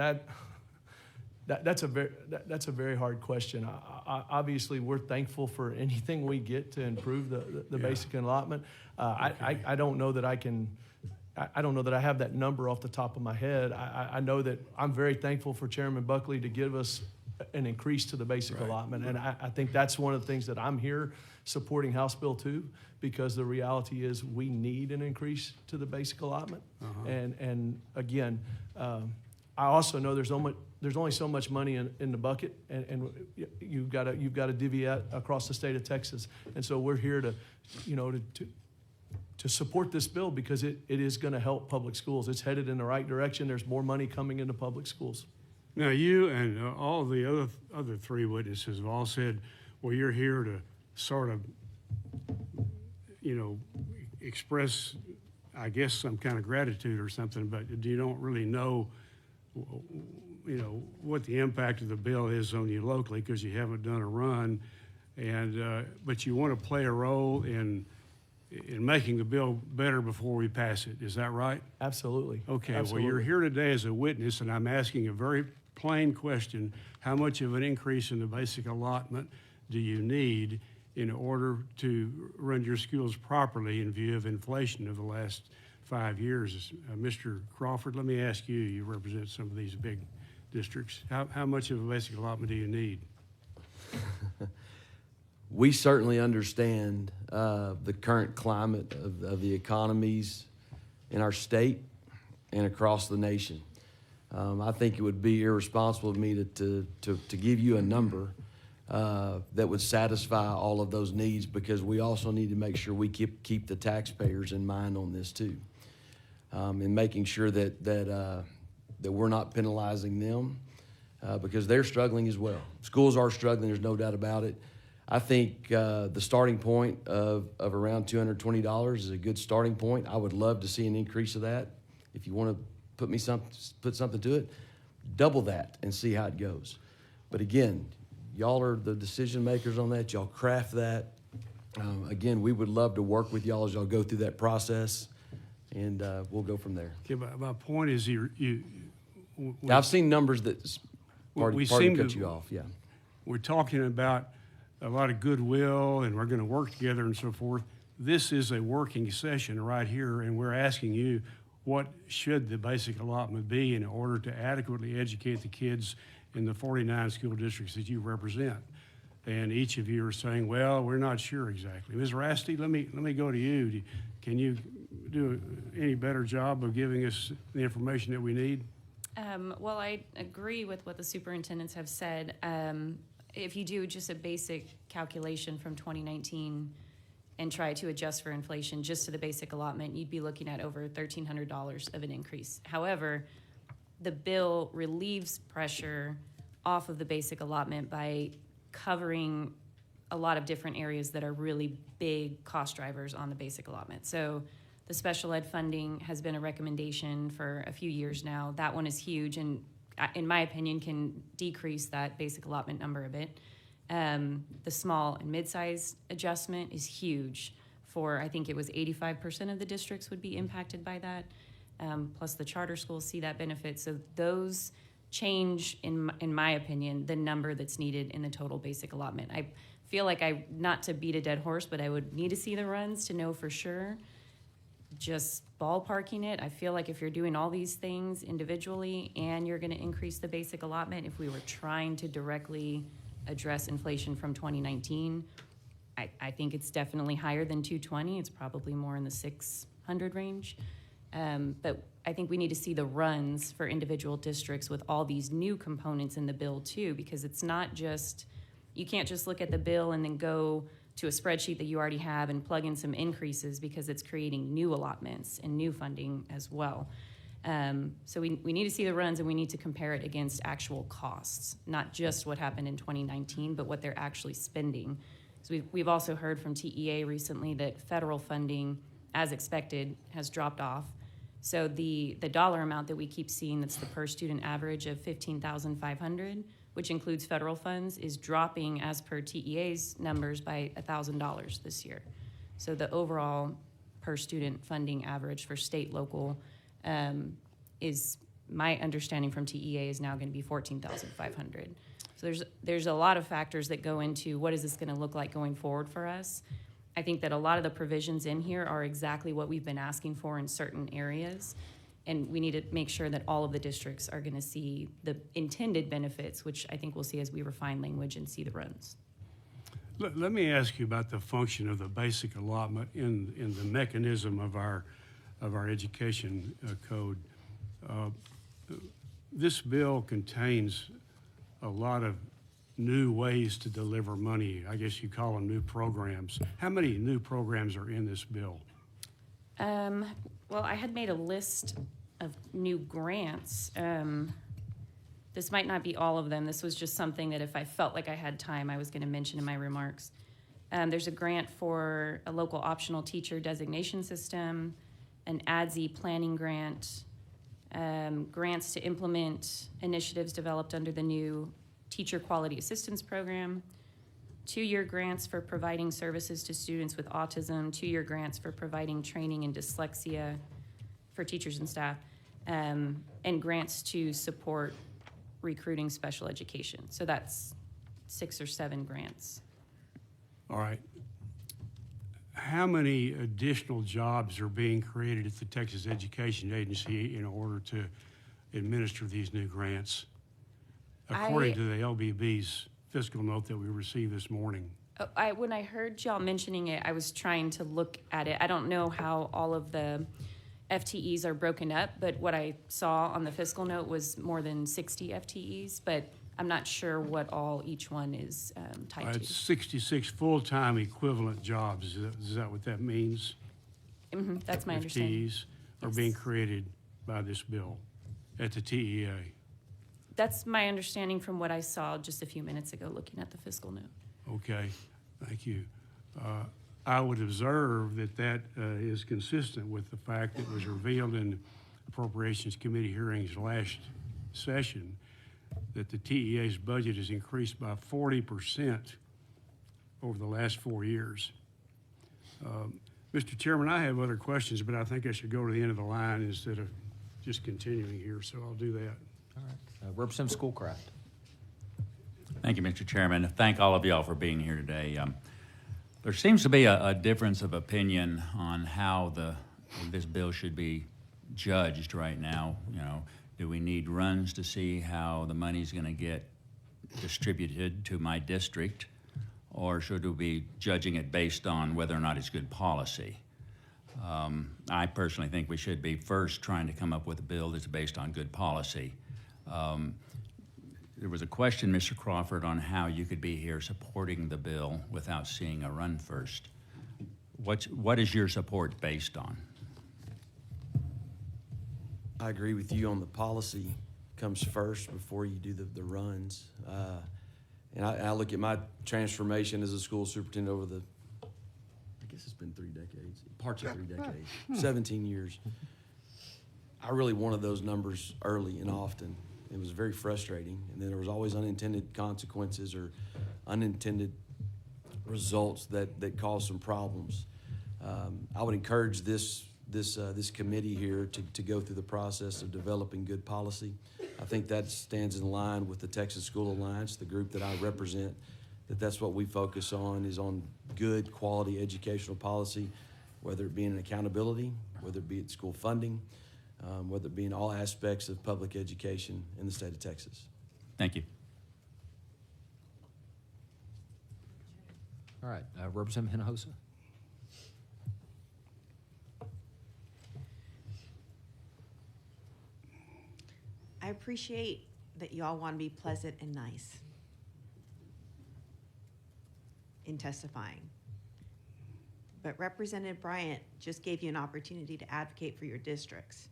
that's a very hard question. Obviously, we're thankful for anything we get to improve the basic allotment. I don't know that I can. I don't know that I have that number off the top of my head. I know that I'm very thankful for Chairman Buckley to give us an increase to the basic allotment, and I think that's one of the things that I'm here supporting House Bill 2, because the reality is we need an increase to the basic allotment. And again, I also know there's only so much money in the bucket, and you've got to divvy out across the state of Texas. And so we're here to support this bill because it is going to help public schools. It's headed in the right direction. There's more money coming into public schools. Now, you and all the other three witnesses have all said, well, you're here to sort of, express, I guess, some kind of gratitude or something, but you don't really know, what the impact of the bill is on you locally because you haven't done a run, and but you want to play a role in making the bill better before we pass it. Is that right? Absolutely. Okay, Absolutely. well, you're here today as a witness, and I'm asking a very plain question. How much of an increase in the basic allotment do you need in order to run your schools properly in view of inflation of the last 5 years? Mr. Crawford, let me ask you, you represent some of these big districts. How much of a basic allotment do you need? We certainly understand the current climate of the economies in our state and across the nation. I think it would be irresponsible of me to give you a number that would satisfy all of those needs, because we also need to make sure we keep the taxpayers in mind on this too, and making sure that we're not penalizing them because they're struggling as well. Schools are struggling, there's no doubt about it. I think the starting point of around $220 is a good starting point. I would love to see an increase of that. If you want to put something to it, double that and see how it goes. But again, y'all are the decision makers on that. Y'all craft that. Again, we would love to work with y'all as y'all go through that process, and we'll go from there. Okay, my point is Now, I've seen numbers that we pardon seem cut to- you off. Yeah. we're talking about a lot of goodwill and we're going to work together and so forth. This is a working session right here, and we're asking you, what should the basic allotment be in order to adequately educate the kids in the 49 school districts that you represent? And each of you are saying, well, we're not sure exactly. Ms. Rasty, let me go to you. Can you do any better job of giving us the information that we need? Well, I agree with what the superintendents have said. If you do just a basic calculation from 2019 and try to adjust for inflation just to the basic allotment, you'd be looking at over $1,300 of an increase. However, the bill relieves pressure off of the basic allotment by covering a lot of different areas that are really big cost drivers on the basic allotment. So the special ed funding has been a recommendation for a few years now. That one is huge and, in my opinion, can decrease that basic allotment number a bit. The small and mid-size adjustment is huge for, I think it was 85% of the districts would be impacted by that. Plus the charter schools see that benefit. So those change, in my opinion, the number that's needed in the total basic allotment. I feel like not to beat a dead horse, but I would need to see the runs to know for sure. Just ballparking it, I feel like if you're doing all these things individually and you're going to increase the basic allotment, if we were trying to directly address inflation from 2019, I think it's definitely higher than 220. It's probably more in the 600 range. But I think we need to see the runs for individual districts with all these new components in the bill too, because it's not just, you can't just look at the bill and then go to a spreadsheet that you already have and plug in some increases, because it's creating new allotments and new funding as well. So we need to see the runs, and we need to compare it against actual costs, not just what happened in 2019, but what they're actually spending. So we've also heard from TEA recently that federal funding, as expected, has dropped off. So the dollar amount that we keep seeing, that's the per student average of $15,500, which includes federal funds, is dropping as per TEA's numbers by $1,000 this year. So the overall per student funding average for state, local, is, my understanding from TEA, is now going to be $14,500. So there's a lot of factors that go into what is this going to look like going forward for us. I think that a lot of the provisions in here are exactly what we've been asking for in certain areas, and we need to make sure that all of the districts are going to see the intended benefits, which I think we'll see as we refine language and see the runs. Let me ask you about the function of the basic allotment in the mechanism of our education code. This bill contains a lot of new ways to deliver money. I guess you call them new programs. How many new programs are in this bill? Well, I had made a list of new grants. This might not be all of them. This was just something that if I felt like I had time, I was going to mention in my remarks. There's a grant for a local optional teacher designation system, an ADSI planning grant, grants to implement initiatives developed under the new Teacher Quality Assistance Program, 2-year grants for providing services to students with autism, 2-year grants for providing training in dyslexia for teachers and staff, and grants to support recruiting special education. So that's 6 or 7 grants. All right. How many additional jobs are being created at the Texas Education Agency in order to administer these new grants, according to the LBB's fiscal note that we received this morning? When I heard y'all mentioning it, I was trying to look at it. I don't know how all of the FTEs are broken up, but what I saw on the fiscal note was more than 60 FTEs, but I'm not sure what all each one is tied to. It's 66 full-time equivalent jobs. Is that what that means? Mm-hmm, that's my understanding. FTEs are being created by this bill at the TEA. That's my understanding from what I saw just a few minutes ago looking at the fiscal note. Okay. Thank you. I would observe that that is consistent with the fact that was revealed in Appropriations Committee hearings last session, that the TEA's budget has increased by 40% over the last 4 years. Mr. Chairman, I have other questions, but I think I should go to the end of the line instead of just continuing here, so I'll do that. All right. Representative Schoolcraft. Thank you, Mr. Chairman. Thank all of y'all for being here today. There seems to be a difference of opinion on how this bill should be judged right now. You know, do we need runs to see how the money's going to get distributed to my district, or should we be judging it based on whether or not it's good policy? I personally think we should be first trying to come up with a bill that's based on good policy. There was a question, Mr. Crawford, on how you could be here supporting the bill without seeing a run first. What is your support based on? I agree with you on the policy comes first before you do the runs. And I look at my transformation as a school superintendent over I guess it's been 3 decades, parts of 3 decades, 17 years. I really wanted those numbers early and often. It was very frustrating, and then there was always unintended consequences or unintended results that caused some problems. I would encourage this committee here to go through the process of developing good policy. I think that stands in line with the Texas School Alliance, the group that I represent, that's what we focus on, is on good quality educational policy, whether it be in accountability, whether it be at school funding, whether it be in all aspects of public education in the state of Texas. Thank you. All right. Representative Hinojosa. I appreciate that you all want to be pleasant and nice in testifying. But Representative Bryant just gave you an opportunity to advocate for your districts,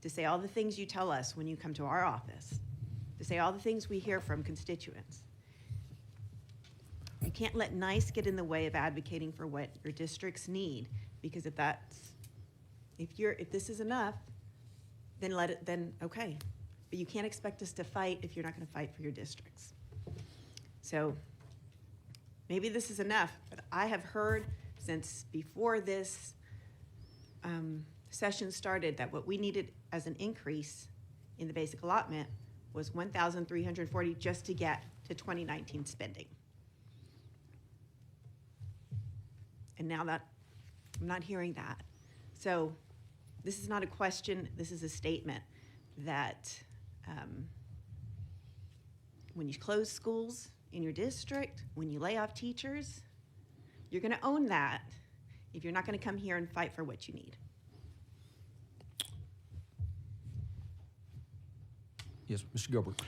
to say all the things you tell us when you come to our office, to say all the things we hear from constituents. You can't let nice get in the way of advocating for what your districts need, because if this is enough, then okay. But you can't expect us to fight if you're not going to fight for your districts. So maybe this is enough, but I have heard since before this session started that what we needed as an increase in the basic allotment was $1,340 just to get to 2019 spending. And now that I'm not hearing that. So this is not a question, this is a statement that when you close schools in your district, when you lay off teachers, you're going to own that if you're not going to come here and fight for what you need. Yes, Mr. Gilbert.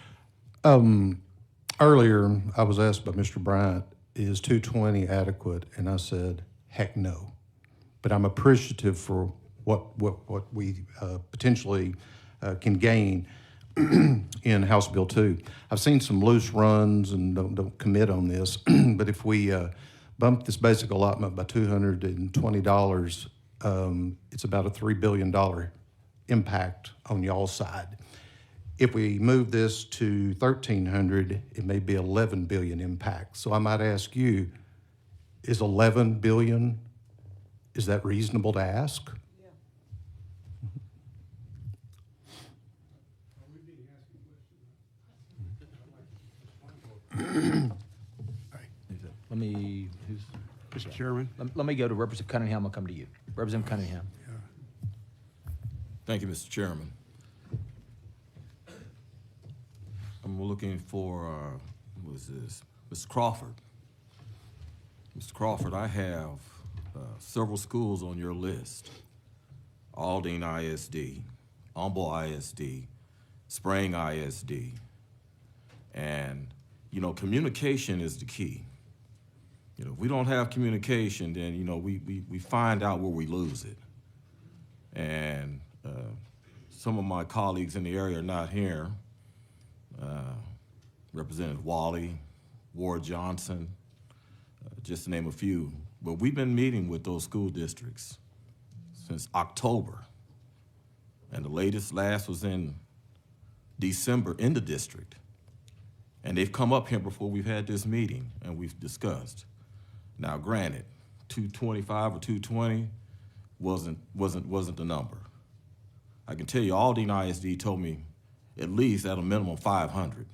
Earlier, I was asked by Mr. Bryant, is 220 adequate? And I said, heck no. But I'm appreciative for what we potentially can gain in House Bill 2. I've seen some loose runs, and don't commit on this, but if we bump this basic allotment by $220, it's about a $3 billion impact on y'all's side. If we move this to $1,300, it may be $11 billion impact. So I might ask you, is $11 billion, is that reasonable to ask? Mr. Chairman? Let me go to Representative Cunningham. I'll come to you. Representative Cunningham. Thank you, Mr. Chairman. I'm looking for, who is this? Mr. Crawford. Mr. Crawford, I have several schools on your list. Aldine ISD, Humble ISD, Spring ISD. And, you know, communication is the key. You know, if we don't have communication, then, you know, we find out where we lose it. And some of my colleagues in the area are not here. Representative Wally, Ward Johnson, just to name a few. But we've been meeting with those school districts since October. And the last was in December in the district. And they've come up here before we've had this meeting and we've discussed. Now, granted, 225 or 220 wasn't the number. I can tell you Aldine ISD told me at least at a minimum 500.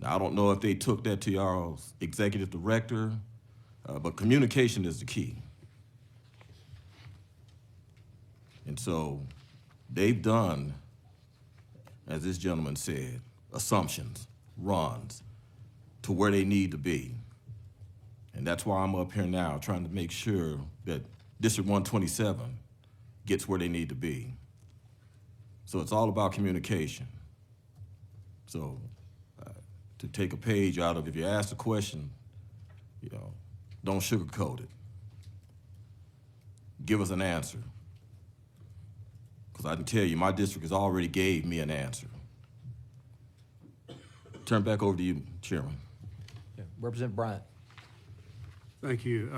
Now, I don't know if they took that to your executive director, but communication is the key. And so they've done, as this gentleman said, assumptions, runs to where they need to be. And that's why I'm up here now trying to make sure that District 127 gets where they need to be. So it's all about communication. So to take a page out of, if you ask a question, don't sugarcoat it. Give us an answer. Because I can tell you, my district has already gave me an answer. Turn back over to you, Chairman. Yeah. Representative Bryant. Thank you.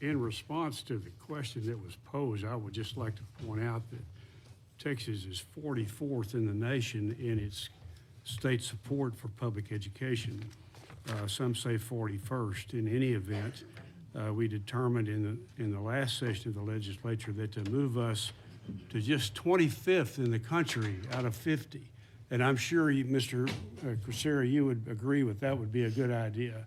In response to the question that was posed, I would just like to point out that Texas is 44th in the nation in its state support for public education. Some say 41st. In any event, we determined in the last session of the legislature that to move us to just 25th in the country out of 50, and I'm sure you, Mr. Crisera, you would agree with that would be a good idea.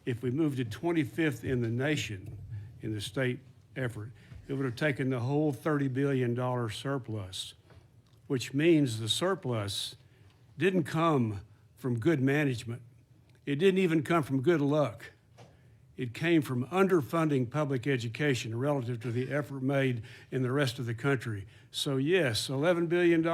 If we moved to 25th in the nation in the state effort, it would have taken the whole $30 billion surplus, which means the surplus didn't come from good management. It didn't even come from good luck. It came from underfunding public education relative to the effort made in the rest of the country. So yes, $11 billion,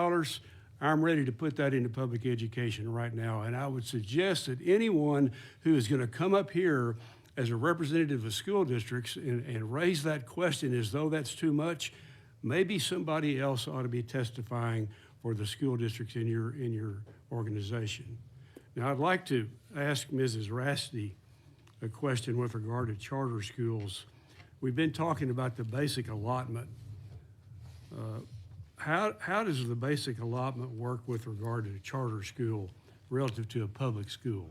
I'm ready to put that into public education right now. And I would suggest that anyone who is going to come up here as a representative of school districts and raise that question as though that's too much, maybe somebody else ought to be testifying for the school districts in your organization. Now, I'd like to ask Mrs. Rasti a question with regard to charter schools. We've been talking about the basic allotment. How does the basic allotment work with regard to a charter school relative to a public school?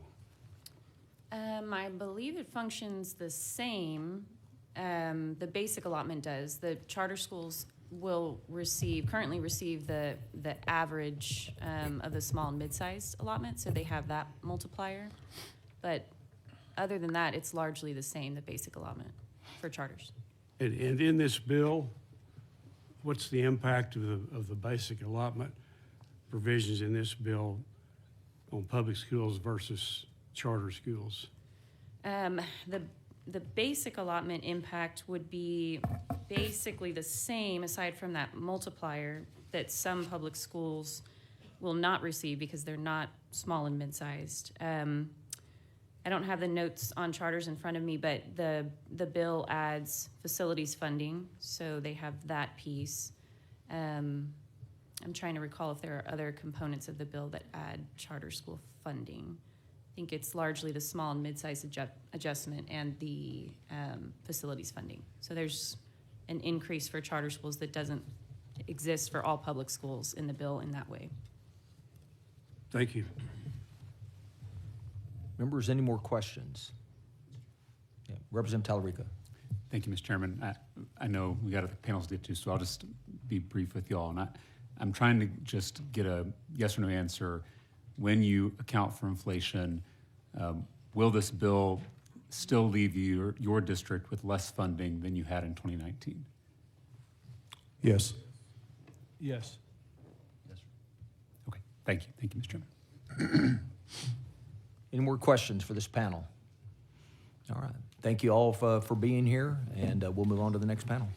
I believe it functions the same. The basic allotment does. The charter schools will currently receive the average of the small and mid-sized allotment, so they have that multiplier. But other than that, it's largely the same, the basic allotment for charters. And in this bill, what's the impact of the basic allotment provisions in this bill on public schools versus charter schools? The basic allotment impact would be basically the same, aside from that multiplier that some public schools will not receive because they're not small and mid-sized. I don't have the notes on charters in front of me, but the bill adds facilities funding, so they have that piece. I'm trying to recall if there are other components of the bill that add charter school funding. I think it's largely the small and mid-sized adjustment and the facilities funding. So there's an increase for charter schools that doesn't exist for all public schools in the bill in that way. Thank you. Members, any more questions? Yeah. Representative Talarico. Thank you, Mr. Chairman. I know we got other panels to get to, so I'll just be brief with y'all. And I'm trying to just get a yes or no answer. When you account for inflation, will this bill still leave your district with less funding than you had in 2019? Yes. Yes. Okay, thank you. Thank you, Mr. Chairman. Any more questions for this panel? All right. Thank you all for being here, and we'll move on to the next panel.